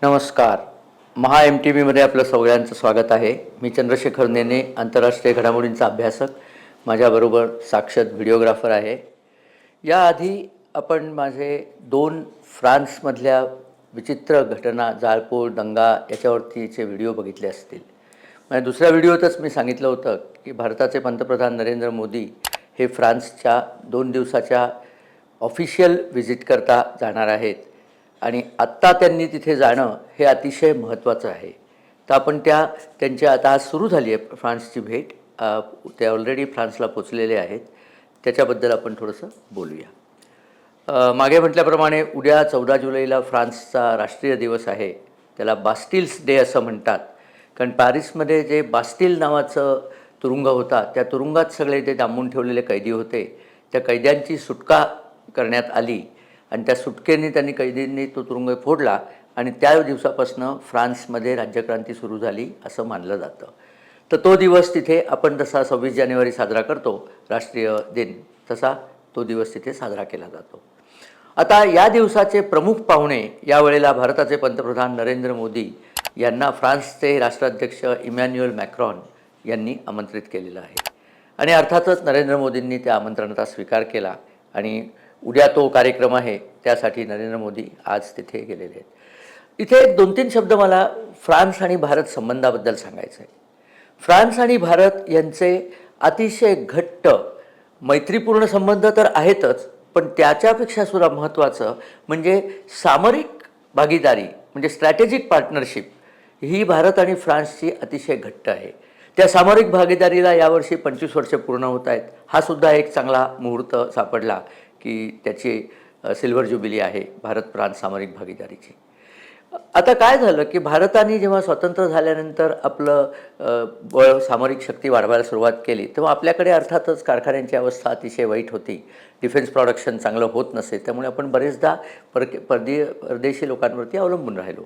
नमस्कार. महा M T व्हीमध्ये आपलं सगळ्यांचं स्वागत आहे. मी चंद्रशेखर नेने, आंतरराष्ट्रीय घडामोडींचा अभ्यासक. माझ्याबरोबर साक्षात व्हिडिओग्राफर आहे. याआधी आपण माझे 2 फ्रान्समधल्या विचित्र घटना, जाळपोळ, दंगा याच्यावरतीचे व्हिडिओ बघितले असतील. म्हणजे दुसऱ्या व्हिडिओतच मी सांगितलं होतं की भारताचे पंतप्रधान नरेंद्र मोदी हे फ्रान्सच्या 2 दिवसाच्या ऑफिशियल व्हिजिटकरता जाणार आहेत आणि आत्ता त्यांनी तिथे जाणं हे अतिशय महत्त्वाचं आहे. तर आपण त्यांची आता आज सुरू झाली आहे फ्रान्सची भेट. ते ऑलरेडी फ्रान्सला पोचलेले आहेत. त्याच्याबद्दल आपण थोडंसं बोलूया. मागे म्हटल्याप्रमाणे उद्या 14 जुलैला फ्रान्सचा राष्ट्रीय दिवस आहे. त्याला बास्टिल्स डे असं म्हणतात, कारण पॅरिसमध्ये जे बास्टिल नावाचं तुरुंग होता, त्या तुरुंगात सगळे ते डांबून ठेवलेले कैदी होते. त्या कैद्यांची सुटका करण्यात आली आणि त्या सुटकेने कैदींनी तो तुरुंग फोडला आणि त्या दिवसापासून फ्रान्समध्ये राज्यक्रांती सुरू झाली असं मानलं जातं. तर तो दिवस तिथे आपण जसा 26 जानेवारी साजरा करतो राष्ट्रीय दिन, तसा तो दिवस तिथे साजरा केला जातो. आता या दिवसाचे प्रमुख पाहुणे यावेळेला भारताचे पंतप्रधान नरेंद्र मोदी यांना फ्रान्सचे राष्ट्राध्यक्ष इमॅन्युएल मॅक्रॉन यांनी आमंत्रित केलेलं आहे आणि अर्थातच नरेंद्र मोदींनी त्या आमंत्रणाचा स्वीकार केला आणि उद्या तो कार्यक्रम आहे त्यासाठी नरेंद्र मोदी आज तिथे गेलेले आहेत. इथे 2-3 शब्द मला फ्रान्स आणि भारत संबंधाबद्दल सांगायचं आहे. फ्रान्स आणि भारत यांचे अतिशय घट्ट मैत्रीपूर्ण संबंध तर आहेतच, पण त्याच्यापेक्षा सुद्धा महत्त्वाचं म्हणजे सामरिक भागीदारी म्हणजे स्ट्रॅटेजिक पार्टनरशिप ही भारत आणि फ्रान्सची अतिशय घट्ट आहे. त्या सामरिक भागीदारीला यावर्षी 25 वर्ष पूर्ण होत आहेत. हा सुद्धा एक चांगला मुहूर्त सापडला की त्याची सिल्वर ज्युबिली आहे भारत फ्रान्स सामरिक भागीदारीची. आता काय झालं की भारताने जेव्हा स्वतंत्र झाल्यानंतर आपलं सामरिक शक्ती वाढवायला सुरुवात केली, तेव्हा आपल्याकडे अर्थातच कारखान्यांची अवस्था अतिशय वाईट होती. डिफेन्स प्रोडक्शन चांगलं होत नसे, त्यामुळे आपण बरेचदा परदेशी लोकांवरती अवलंबून राहिलो.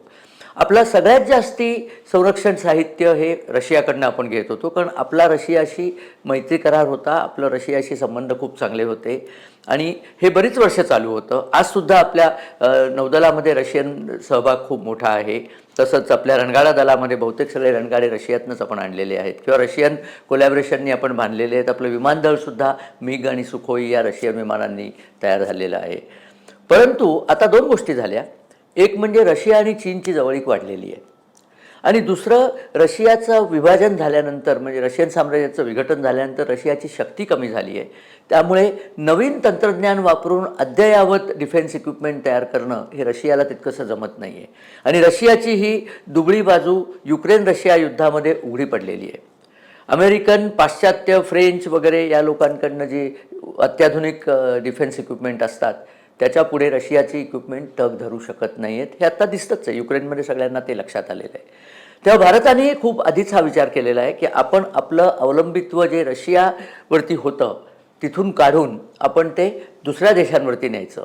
आपला सगळ्यात जास्ती संरक्षण साहित्य हे रशियाकडनं आपण घेत होतो, कारण आपला रशियाशी मैत्री करार होता, आपलं रशियाशी संबंध खूप चांगले होते आणि हे बरीच वर्ष चालू होतं. आजसुद्धा आपल्या नौदलामध्ये रशियन सहभाग खूप मोठा आहे. तसंच आपल्या रणगाडा दलामध्ये बहुतेक सगळे रणगाडे रशियातनंच आपण आणलेले आहेत किंवा रशियन कोलॅबरेशननी आपण बांधलेले आहेत. आपलं विमानदळसुद्धा मिग आणि सुखोई या रशियन विमानांनी तयार झालेलं आहे. परंतु आता 2 गोष्टी झाल्या. एक म्हणजे रशिया आणि चीनची जवळीक वाढलेली आहे आणि दुसरं रशियाचं विभाजन झाल्यानंतर म्हणजे रशियन साम्राज्याचं विघटन झाल्यानंतर रशियाची शक्ती कमी झाली आहे. त्यामुळे नवीन तंत्रज्ञान वापरून अद्ययावत डिफेन्स इक्विपमेंट तयार करणं हे रशियाला तितकंसं जमत नाही आहे आणि रशियाची ही दुबळी बाजू युक्रेन रशिया युद्धामध्ये उघडी पडलेली आहे. अमेरिकन, पाश्चात्य, फ्रेंच वगैरे या लोकांकडनं जी अत्याधुनिक डिफेन्स इक्विपमेंट असतात त्याच्यापुढे रशियाची इक्विपमेंट तग धरू शकत नाही आहेत. हे आत्ता दिसतंच आहे. युक्रेनमध्ये सगळ्यांना ते लक्षात आलेलं आहे. तेव्हा भारताने खूप आधीच हा विचार केलेला आहे की आपण आपलं अवलंबित्व जे रशियावरती होतं तिथून काढून आपण ते दुसऱ्या देशांवरती न्यायचं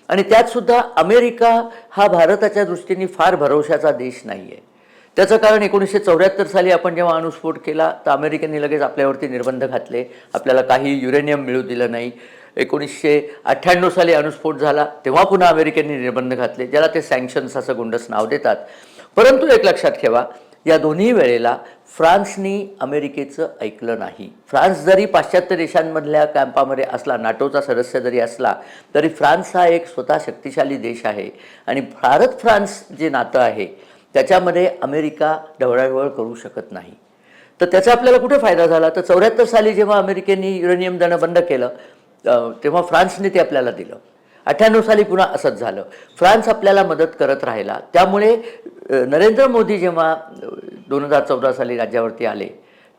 आणि त्यातसुद्धा अमेरिका हा भारताच्या दृष्टीने फार भरवशाचा देश नाही आहे. त्याचं कारण 1974 साली आपण जेव्हा अणुस्फोट केला तर अमेरिकेने लगेच आपल्यावरती निर्बंध घातले, आपल्याला काही युरेनियम मिळू दिलं नाही. 1998 साली अणुस्फोट झाला तेव्हा पुन्हा अमेरिकेने निर्बंध घातले, ज्याला ते सँक्शन्स असं गुंडस नाव देतात. परंतु एक लक्षात ठेवा, या दोन्ही वेळेला फ्रान्सनी अमेरिकेचं ऐकलं नाही. फ्रान्स जरी पाश्चात्य देशांमधल्या कॅम्पामध्ये असला, नाटोचा सदस्य जरी असला, तरी फ्रान्स हा एक स्वतः शक्तिशाली देश आहे आणि भारत फ्रान्स जे नातं आहे त्याच्यामध्ये अमेरिका ढवळाढवळ करू शकत नाही. तर त्याचा आपल्याला कुठे फायदा झाला? तर 74 साली जेव्हा अमेरिकेने युरेनियम देणं बंद केलं तेव्हा फ्रान्सने ते आपल्याला दिलं. 98 साली पुन्हा असंच झालं. फ्रान्स आपल्याला मदत करत राहिला. त्यामुळे नरेंद्र मोदी जेव्हा 2014 साली राज्यावरती आले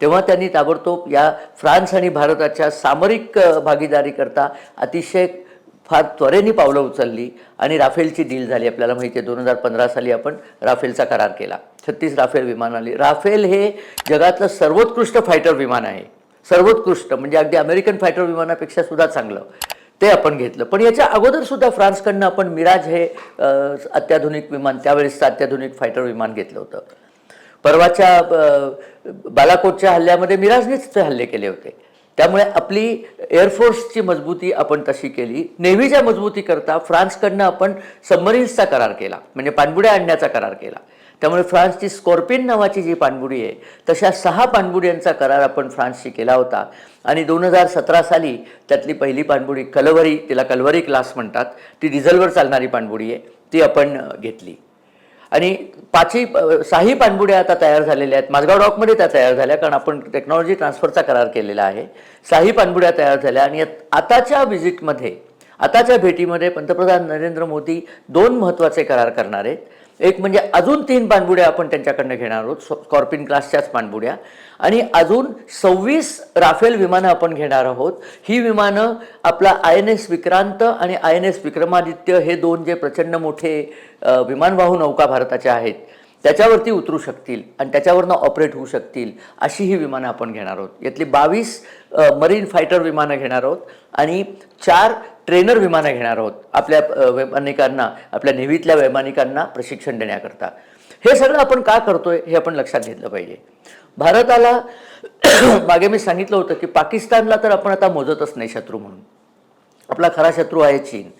तेव्हा त्यांनी ताबडतोब या फ्रान्स आणि भारताच्या सामरिक भागीदारीकरता अतिशय फार त्वरेने पावलं उचलली आणि राफेलची डील झाली. आपल्याला माहिती आहे 2015 साली आपण राफेलचा करार केला. 36 राफेल विमान आली. राफेल हे जगातलं सर्वोत्कृष्ट फायटर विमान आहे. सर्वोत्कृष्ट म्हणजे अगदी अमेरिकन फायटर विमानापेक्षा सुद्धा चांगलं ते आपण घेतलं. पण याच्या अगोदरसुद्धा फ्रान्सकडनं आपण मिराज हे अत्याधुनिक विमान, त्यावेळेसचं अत्याधुनिक फायटर विमान घेतलं होतं. परवाच्या बालाकोटच्या हल्ल्यामध्ये मिराजनेच ते हल्ले केले होते. त्यामुळे आपली एअरफोर्सची मजबूती आपण तशी केली. नेव्हीच्या मजबूतीकरता फ्रान्सकडनं आपण सबमरीन्सचा करार केला, म्हणजे पाणबुड्या आणण्याचा करार केला. त्यामुळे फ्रान्सची स्कॉर्पिन नावाची जी पाणबुडी आहे तशा 6 पाणबुड्यांचा करार आपण फ्रान्सशी केला होता. आणि 2017 साली त्यातली पहिली पाणबुडी कलवरी, तिला कलवरी क्लास म्हणतात, ती डिझेलवर चालणारी पाणबुडी आहे, ती आपण घेतली. आणि 6ही पाणबुड्या आता तयार झालेल्या आहेत. माझगाव डॉकमध्ये त्या तयार झाल्या, कारण आपण टेक्नॉलॉजी ट्रान्सफरचा करार केलेला आहे. 6ही पाणबुड्या तयार झाल्या. आणि आताच्या भेटीमध्ये पंतप्रधान नरेंद्र मोदी 2 महत्त्वाचे करार करणार आहेत. एक म्हणजे अजून 3 पाणबुड्या आपण त्यांच्याकडनं घेणार आहोत, स्कॉर्पिन क्लासच्याच पाणबुड्या. आणि अजून 26 राफेल विमानं आपण घेणार आहोत. ही विमानं आपला INS विक्रांत आणि INS विक्रमादित्य हे 2 जे प्रचंड मोठे विमानवाहू नौका भारताच्या आहेत त्याच्यावरती उतरू शकतील आणि त्याच्यावरनं ऑपरेट होऊ शकतील, अशी ही विमानं आपण घेणार आहोत. यातली 22 मरीन फायटर विमानं घेणार आहोत आणि 4 ट्रेनर विमानं घेणार आहोत आपल्या वैमानिकांना, आपल्या नेव्हीतल्या वैमानिकांना प्रशिक्षण देण्याकरता. हे सगळं आपण का करतोय हे आपण लक्षात घेतलं पाहिजे. भारताला मागे मी सांगितलं होतं की पाकिस्तानला तर आपण आता मोजतच नाही शत्रू म्हणून. आपला खरा शत्रू आहे चीन.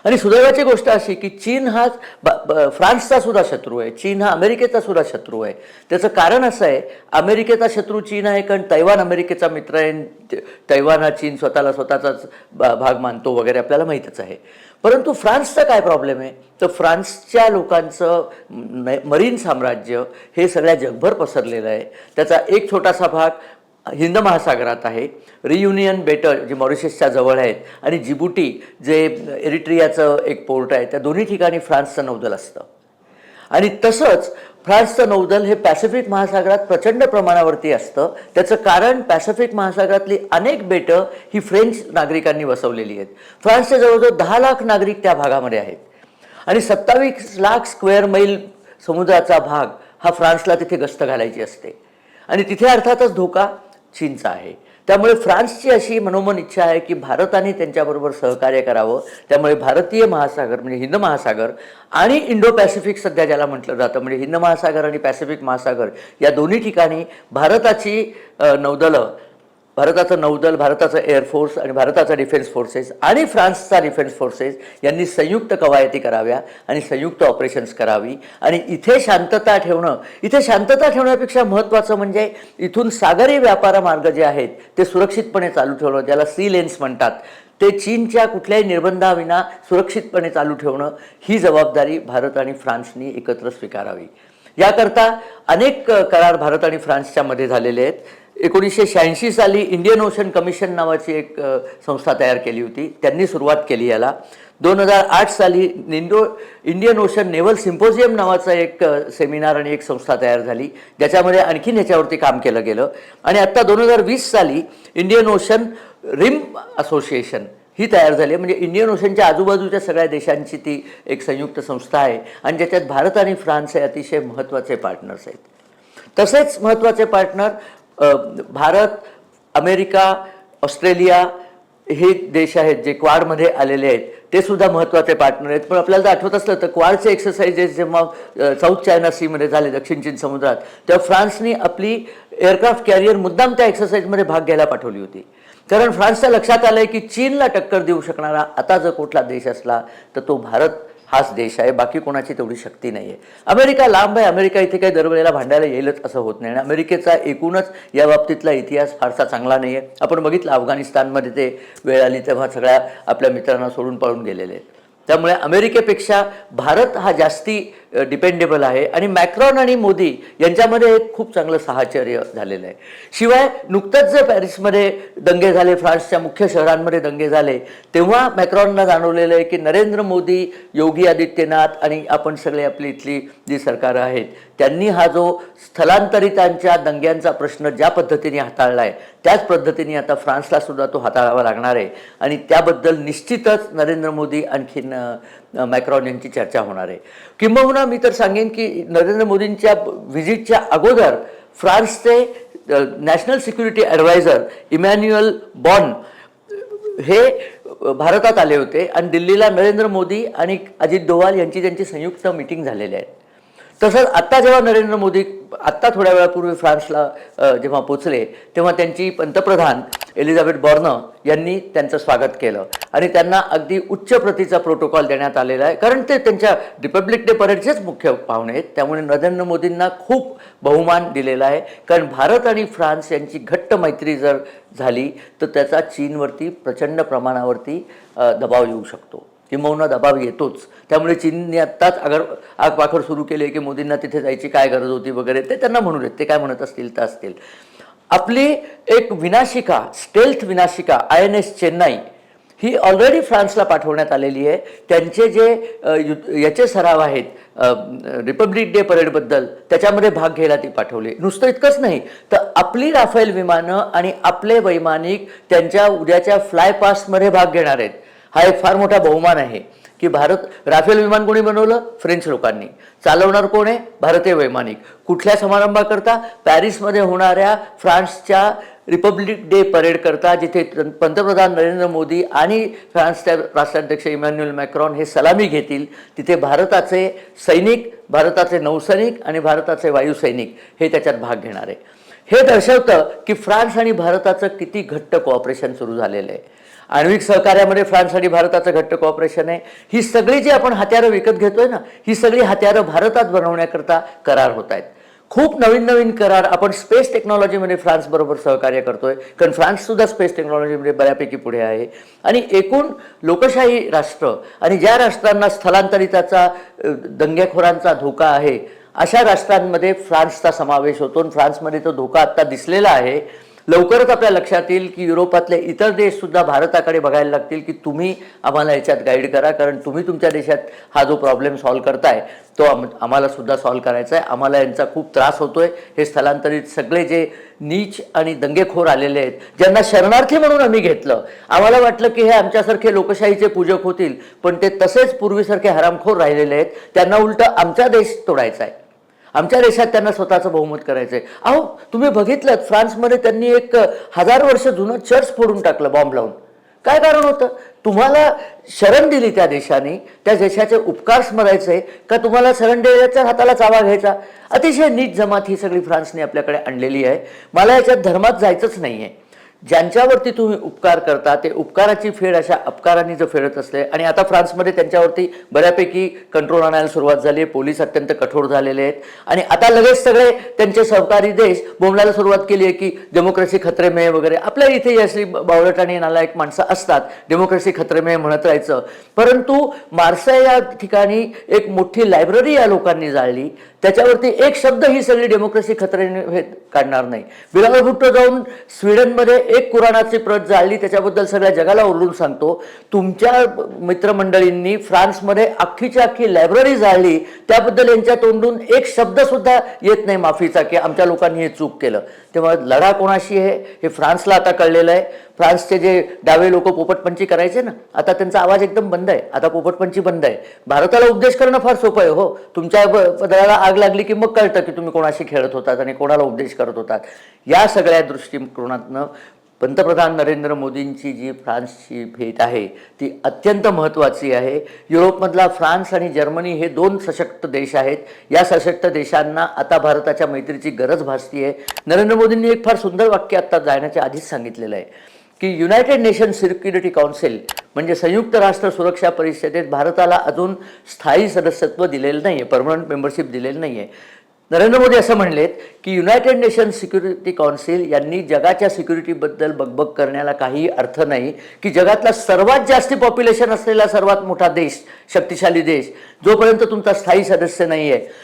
आणि सुदैवाची गोष्ट अशी की चीन हा फ्रान्सचा सुद्धा शत्रू आहे, चीन हा अमेरिकेचा सुद्धा शत्रू आहे. त्याचं कारण असं आहे, अमेरिकेचा शत्रू चीन आहे कारण तैवान अमेरिकेचा मित्र आहे, तैवान हा चीन स्वतःचाच भाग मानतो वगैरे आपल्याला माहीतच आहे. परंतु फ्रान्सचा काय प्रॉब्लेम आहे, तर फ्रान्सच्या लोकांचं मरीन साम्राज्य हे सगळ्या जगभर पसरलेलं आहे. त्याचा एक छोटासा भाग हिंद महासागरात आहे. रियुनियन बेटं जे मॉरिशसच्या जवळ आहेत आणि जिबुटी जे एरिट्रियाचं एक पोर्ट आहे, त्या दोन्ही ठिकाणी फ्रान्सचं नौदल असतं. आणि तसंच फ्रान्सचं नौदल हे पॅसिफिक महासागरात प्रचंड प्रमाणावरती असतं. त्याचं कारण पॅसिफिक महासागरातली अनेक बेटं ही फ्रेंच नागरिकांनी वसवलेली आहेत. फ्रान्सचे जवळजवळ 10 लाख नागरिक त्या भागामध्ये आहेत आणि 27 लाख स्क्वेअर मैल समुद्राचा भाग हा फ्रान्सला तिथे गस्त घालायची असते. आणि तिथे अर्थातच धोका चीनचा आहे. त्यामुळे फ्रान्सची अशी मनोमन इच्छा आहे की भारताने त्यांच्याबरोबर सहकार्य करावं. त्यामुळे भारतीय महासागर म्हणजे हिंद महासागर आणि इंडो पॅसिफिक सध्या ज्याला म्हटलं जातं, म्हणजे हिंद महासागर आणि पॅसिफिक महासागर या दोन्ही ठिकाणी भारताची नौदलं, भारताचं नौदल, भारताचं एअरफोर्स आणि भारताचा डिफेन्स फोर्सेस आणि फ्रान्सचा डिफेन्स फोर्सेस यांनी संयुक्त कवायती कराव्या आणि संयुक्त ऑपरेशन्स करावी. आणि इथे शांतता ठेवण्यापेक्षा महत्त्वाचं म्हणजे इथून सागरी व्यापार मार्ग जे आहेत ते सुरक्षितपणे चालू ठेवणं, ज्याला सी लेन्स म्हणतात, ते चीनच्या कुठल्याही निर्बंधाविना सुरक्षितपणे चालू ठेवणं, ही जबाबदारी भारत आणि फ्रान्सनी एकत्र स्वीकारावी. याकरता अनेक करार भारत आणि फ्रान्सच्या मध्ये झालेले आहेत. 1986 साली इंडियन ओशन कमिशन नावाची एक संस्था तयार केली होती, त्यांनी सुरुवात केली याला. 2008 साली इंडियन ओशन नेव्हल सिम्पोजियम नावाचा एक सेमिनार आणि एक संस्था तयार झाली, ज्याच्यामध्ये आणखीन ह्याच्यावरती काम केलं गेलं. आणि आत्ता 2020 साली इंडियन ओशन रिम असोसिएशन ही तयार झाली, म्हणजे इंडियन ओशनच्या आजूबाजूच्या सगळ्या देशांची ती एक संयुक्त संस्था आहे आणि ज्याच्यात भारत आणि फ्रान्स हे अतिशय महत्त्वाचे पार्टनर्स आहेत. तसेच महत्त्वाचे पार्टनर भारत, अमेरिका, ऑस्ट्रेलिया हे देश आहेत जे क्वाडमध्ये आलेले आहेत, ते सुद्धा महत्त्वाचे पार्टनर आहेत. पण आपल्याला जर आठवत असलं तर क्वाडचे एक्सरसाइजेस जेव्हा साऊथ चायना सीमध्ये झाले, दक्षिण चीन समुद्रात, तेव्हा फ्रान्सनी आपली एअरक्राफ्ट कॅरियर मुद्दाम त्या एक्सरसाइजमध्ये भाग घ्यायला पाठवली होती. कारण फ्रान्सच्या लक्षात आलं आहे की चीनला टक्कर देऊ शकणारा आता जर कुठला देश असला तर तो भारत हाच देश आहे, बाकी कोणाची तेवढी शक्ती नाही आहे. अमेरिका लांब आहे, अमेरिका इथे काही दरवेळेला भांडायला येईलच असं होत नाही. आणि अमेरिकेचा एकूणच या बाबतीतला इतिहास फारसा चांगला नाही आहे. आपण बघितलं अफगाणिस्तानमध्ये ते वेळ आली तेव्हा सगळ्या आपल्या मित्रांना सोडून पळून गेलेले आहेत. त्यामुळे अमेरिकेपेक्षा भारत हा जास्ती डिपेंडेबल आहे. आणि मॅक्रॉन आणि मोदी यांच्यामध्ये एक खूप चांगलं साहचर्य झालेलं आहे. शिवाय नुकतंच जे पॅरिसमध्ये दंगे झाले, फ्रान्सच्या मुख्य शहरांमध्ये दंगे झाले, तेव्हा मॅक्रॉनला जाणवलेलं आहे की नरेंद्र मोदी, योगी आदित्यनाथ आणि आपण सगळे आपली इथली जी सरकारं आहेत त्यांनी हा जो स्थलांतरितांच्या दंग्यांचा प्रश्न ज्या पद्धतीने हाताळला आहे त्याच पद्धतीने आता फ्रान्सला सुद्धा तो हाताळावा लागणार आहे. आणि त्याबद्दल निश्चितच नरेंद्र मोदी आणखीन मॅक्रॉन यांची चर्चा होणार आहे. किंबहुना मी तर सांगेन की नरेंद्र मोदींच्या व्हिजिटच्या अगोदर फ्रान्सचे नॅशनल सिक्युरिटी ॲडवायझर इमॅन्युअल बॉन हे भारतात आले होते आणि दिल्लीला नरेंद्र मोदी आणि अजित डोवाल यांची त्यांची संयुक्त मीटिंग झालेली आहे. तसंच आत्ता जेव्हा नरेंद्र मोदी आत्ता थोड्या वेळापूर्वी फ्रान्सला जेव्हा पोचले तेव्हा त्यांची पंतप्रधान एलिझाबेथ बॉर्न यांनी त्यांचं स्वागत केलं आणि त्यांना अगदी उच्च प्रतीचा प्रोटोकॉल देण्यात आलेला आहे, कारण ते त्यांच्या रिपब्लिक डे परेडचेच मुख्य पाहुणे आहेत. त्यामुळे नरेंद्र मोदींना खूप बहुमान दिलेला आहे, कारण भारत आणि फ्रान्स यांची घट्ट मैत्री जर झाली तर त्याचा चीनवरती प्रचंड प्रमाणावरती दबाव येऊ शकतो, किंबहुना दबाव येतोच. त्यामुळे चीनने आत्ताच आगपाखड सुरू केली की मोदींना तिथे जायची काय गरज होती वगैरे, ते त्यांना म्हणू देत, ते काय म्हणत असतील तर असतील. आपली एक विनाशिका, स्टेल्थ विनाशिका INS चेन्नई ही ऑलरेडी फ्रान्सला पाठवण्यात आलेली आहे. त्यांचे जे याचे सराव आहेत रिपब्लिक डे परेडबद्दल, त्याच्यामध्ये भाग घ्यायला ती पाठवली. नुसतं इतकंच नाही तर आपली राफेल विमानं आणि आपले वैमानिक त्यांच्या उद्याच्या फ्लाय पास्टमध्ये भाग घेणार आहेत. हा एक फार मोठा बहुमान आहे की राफेल विमान कोणी बनवलं? फ्रेंच लोकांनी. चालवणार कोण आहे? भारतीय वैमानिक. कुठल्या समारंभाकरता? पॅरिसमध्ये होणाऱ्या फ्रान्सच्या रिपब्लिक डे परेड करता, जिथे पंतप्रधान नरेंद्र मोदी आणि फ्रान्सचे राष्ट्राध्यक्ष इमॅन्युएल मॅक्रॉन हे सलामी घेतील. तिथे भारताचे सैनिक, भारताचे नौसैनिक आणि भारताचे वायुसैनिक हे त्याच्यात भाग घेणार आहे. हे दर्शवतं की फ्रान्स आणि भारताचं किती घट्ट कोऑपरेशन सुरू झालेलं आहे. आण्विक सहकार्यामध्ये फ्रान्स आणि भारताचं घट्ट कोऑपरेशन आहे. ही सगळी जी आपण हत्यारं विकत घेतोय ना, ही सगळी हत्यारं भारतात बनवण्याकरता करार होत आहेत. खूप नवीन नवीन करार आपण स्पेस टेक्नॉलॉजीमध्ये फ्रान्सबरोबर सहकार्य करतोय, कारण फ्रान्ससुद्धा स्पेस टेक्नॉलॉजीमध्ये बऱ्यापैकी पुढे आहे. आणि एकूण लोकशाही राष्ट्र आणि ज्या राष्ट्रांना स्थलांतरिताचा दंगेखोरांचा धोका आहे अशा राष्ट्रांमध्ये फ्रान्सचा समावेश होतो. फ्रान्समध्ये तो धोका आत्ता दिसलेला आहे. लवकरच आपल्या लक्षात येईल की युरोपातले इतर देशसुद्धा भारताकडे बघायला लागतील की तुम्ही आम्हाला याच्यात गाईड करा, कारण तुम्ही तुमच्या देशात हा जो प्रॉब्लेम सॉल्व्ह करताय तो आम्हाला सुद्धा सॉल्व्ह करायचा आहे. आम्हाला यांचा खूप त्रास होतोय. हे स्थलांतरित सगळे जे नीच आणि दंगेखोर आलेले आहेत, ज्यांना शरणार्थी म्हणून आम्ही घेतलं, आम्हाला वाटलं की हे आमच्यासारखे लोकशाहीचे पूजक होतील, पण ते तसेच पूर्वीसारखे हरामखोर राहिलेले आहेत. त्यांना उलटं आमचा देश तोडायचा आहे, आमच्या देशात त्यांना स्वतःचं बहुमत करायचं आहे. अहो, तुम्ही बघितलं फ्रान्समध्ये त्यांनी एक 1000 वर्ष जुनं चर्च फोडून टाकलं बॉम्ब लावून. काय कारण होतं? तुम्हाला शरण दिली त्या देशाने, त्या देशाचे उपकार स्मरायचे का तुम्हाला शरण देण्याच्या हाताला चावा घ्यायचा? अतिशय नीच जमात ही सगळी फ्रान्सने आपल्याकडे आणलेली आहे. मला याच्यात धर्मात जायचंच नाही आहे. ज्यांच्यावरती तुम्ही उपकार करता ते उपकाराची फेड अशा अपकारांनी जर फेडत असले, आणि आता फ्रान्समध्ये त्यांच्यावरती बऱ्यापैकी कंट्रोल आणायला सुरुवात झाली आहे. पोलीस अत्यंत कठोर झालेले आहेत आणि आता लगेच सगळे त्यांचे सहकारी देश बोंबलायला सुरुवात केली आहे की डेमोक्रेसी खतरे में वगैरे. आपल्या इथे असली बावळट आणि नालायक माणसं असतात, डेमोक्रेसी खतरे में म्हणत राहायचं. परंतु मार्सेय या ठिकाणी एक मोठी लायब्ररी या लोकांनी जाळली, त्याच्यावरती एक शब्द ही सगळी डेमोक्रेसी खतरे काढणार नाही. बिलाल भुट्टो जाऊन स्वीडनमध्ये एक कुराणाची प्रत जाळली, त्याच्याबद्दल सगळ्या जगाला ओरडून सांगतो. तुमच्या मित्रमंडळींनी फ्रान्समध्ये अख्खीच्या अख्खी लायब्ररी जाळली, त्याबद्दल यांच्या तोंडून एक शब्द सुद्धा येत नाही माफीचा की आमच्या लोकांनी हे चूक केलं. तेव्हा लढा कोणाशी आहे हे फ्रान्सला आता कळलेलं आहे. फ्रान्सचे जे डावे लोक पोपटपंची करायचे ना, आता त्यांचा आवाज एकदम बंद आहे. आता पोपटपंची बंद आहे. भारताला उपदेश करणं फार सोपं आहे. हो, तुमच्या पदराला आग लागली की मग कळतं की तुम्ही कोणाशी खेळत होतात आणि कोणाला उपदेश करत होतात. या सगळ्या दृष्टिकोनातनं पंतप्रधान नरेंद्र मोदींची जी फ्रान्सची भेट आहे ती अत्यंत महत्त्वाची आहे. युरोपमधला फ्रान्स आणि जर्मनी हे 2 सशक्त देश आहेत. या सशक्त देशांना आता भारताच्या मैत्रीची गरज भासती आहे. नरेंद्र मोदींनी एक फार सुंदर वाक्य आता जाण्याच्या आधीच सांगितलेलं आहे की युनायटेड नेशन सिक्युरिटी काउन्सिल म्हणजे संयुक्त राष्ट्र सुरक्षा परिषदेत भारताला अजून स्थायी सदस्यत्व दिलेलं नाही आहे, परमनंट मेंबरशिप दिलेलं नाही आहे. नरेंद्र मोदी असं म्हणलेत की युनायटेड नेशन सिक्युरिटी काउन्सिल यांनी जगाच्या सिक्युरिटीबद्दल बकबक करण्याला काही अर्थ नाही की जगातला सर्वात जास्ती पॉप्युलेशन असलेला सर्वात मोठा देश, शक्तिशाली देश, जोपर्यंत तुमचा स्थायी सदस्य नाही आहे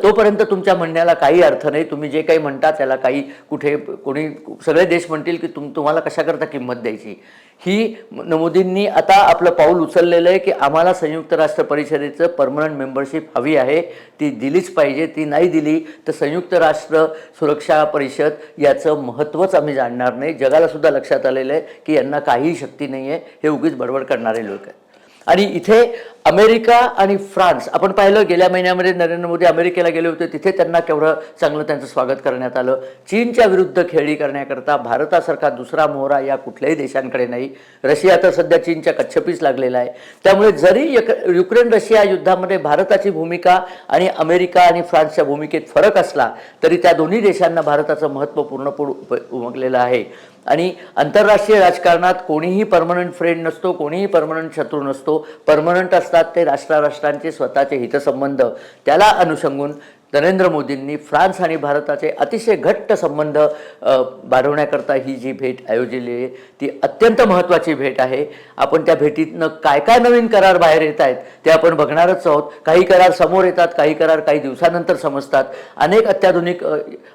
तोपर्यंत तुमच्या म्हणण्याला काही अर्थ नाही. तुम्ही जे काही म्हणता त्याला काही कोणी सगळे देश म्हणतील की तुम्हाला कशाकरता किंमत द्यायची. ही मोदींनी आता आपलं पाऊल उचललेलं आहे की आम्हाला संयुक्त राष्ट्र परिषदेचं परमनंट मेंबरशिप हवी आहे, ती दिलीच पाहिजे. ती नाही दिली तर संयुक्त राष्ट्र सुरक्षा परिषद याचं महत्त्वच आम्ही जाणणार नाही. जगाला सुद्धा लक्षात आलेलं आहे की यांना काहीही शक्ती नाही आहे, हे उगीच बडबड करणारे लोक आहेत. आणि इथे अमेरिका आणि फ्रान्स आपण पाहिलं गेल्या महिन्यामध्ये नरेंद्र मोदी अमेरिकेला गेले होते, तिथे त्यांना केवढं चांगलं त्यांचं स्वागत करण्यात आलं. चीनच्या विरुद्ध खेळी करण्याकरता भारतासारखा दुसरा मोहरा या कुठल्याही देशांकडे नाही. रशिया तर सध्या चीनच्या कच्छपीस लागलेला आहे. त्यामुळे जरी युक्रेन रशिया युद्धामध्ये भारताची भूमिका आणि अमेरिका आणि फ्रान्सच्या भूमिकेत फरक असला तरी त्या दोन्ही देशांना भारताचं महत्त्व पूर्णपणे उमगलेलं आहे. आणि आंतरराष्ट्रीय राजकारणात कोणीही परमनंट फ्रेंड नसतो, कोणीही परमनंट शत्रू नसतो. परमनंट असतात ते राष्ट्रांचे स्वतःचे हितसंबंध. त्याला अनुषंगून नरेंद्र मोदींनी फ्रान्स आणि भारताचे अतिशय घट्ट संबंध वाढवण्याकरता ही जी भेट आयोजली आहे ती अत्यंत महत्त्वाची भेट आहे. आपण त्या भेटीतनं काय काय नवीन करार बाहेर येत आहेत ते आपण बघणारच आहोत. काही करार समोर येतात, काही करार काही दिवसानंतर समजतात. अनेक अत्याधुनिक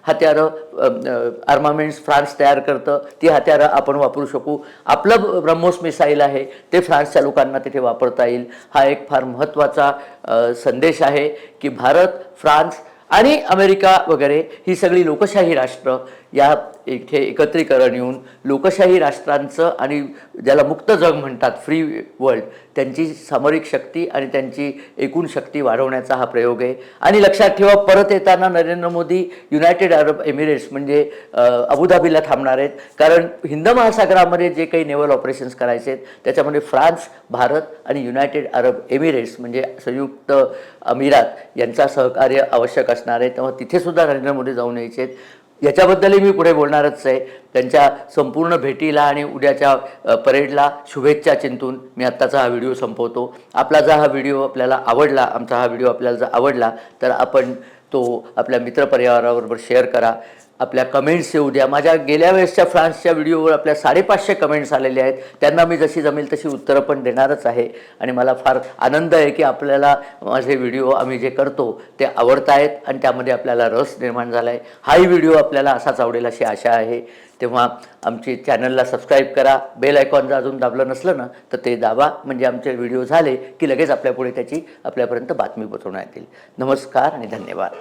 हत्यारं आर्मामेंट्स फ्रान्स तयार करतं, ती हत्यारं आपण वापरू शकू. आपलं ब्रह्मोस मिसाईल आहे ते फ्रान्सच्या लोकांना तिथे वापरता येईल. हा एक फार महत्त्वाचा संदेश आहे की भारत, फ्रान्स आणि अमेरिका वगैरे ही सगळी लोकशाही राष्ट्र या इथे एकत्रीकरण येऊन लोकशाही राष्ट्रांचं आणि ज्याला मुक्त जग म्हणतात, फ्री वर्ल्ड, त्यांची सामरिक शक्ती आणि त्यांची एकूण शक्ती वाढवण्याचा हा प्रयोग आहे. आणि लक्षात ठेवा, परत येताना Narendra Modi United Arab Emirates म्हणजे अबुधाबीला थांबणार आहेत. कारण हिंद महासागरामध्ये जे काही नेव्हल ऑपरेशन्स करायचे आहेत त्याच्यामध्ये फ्रान्स, भारत आणि युनायटेड अरब एमिरेट्स म्हणजे संयुक्त अमिरात यांचा सहकार्य आवश्यक असणार आहे. तेव्हा तिथेसुद्धा नरेंद्र मोदी जाऊन यायचे आहेत. याच्याबद्दलही मी पुढे बोलणारच आहे. त्यांच्या संपूर्ण भेटीला आणि उद्याच्या परेडला शुभेच्छा चिंतून मी आत्ताचा हा व्हिडिओ संपवतो. आपला जर हा व्हिडिओ आपल्याला आवडला, आमचा हा व्हिडिओ आपल्याला जर आवडला तर आपण तो आपल्या मित्रपरिवाराबरोबर शेअर करा. आपल्या कमेंट्स येऊ द्या. माझ्या गेल्या वेळेसच्या फ्रान्सच्या व्हिडिओवर आपल्या 550 कमेंट्स आलेले आहेत. त्यांना मी जशी जमेल तशी उत्तरं पण देणारच आहे. आणि मला फार आनंद आहे की आपल्याला माझे व्हिडिओ आम्ही जे करतो ते आवडत आहेत आणि त्यामध्ये आपल्याला रस निर्माण झाला आहे. हाही व्हिडिओ आपल्याला असाच आवडेल अशी आशा आहे. तेव्हा आमची चॅनलला सबस्क्राईब करा. बेल आयकॉन जर अजून दाबलं नसलं ना तर ते दाबा, म्हणजे आमचे व्हिडिओ झाले की लगेच आपल्यापुढे त्याची आपल्यापर्यंत बातमी पोहोचवण्यात येईल. नमस्कार आणि धन्यवाद.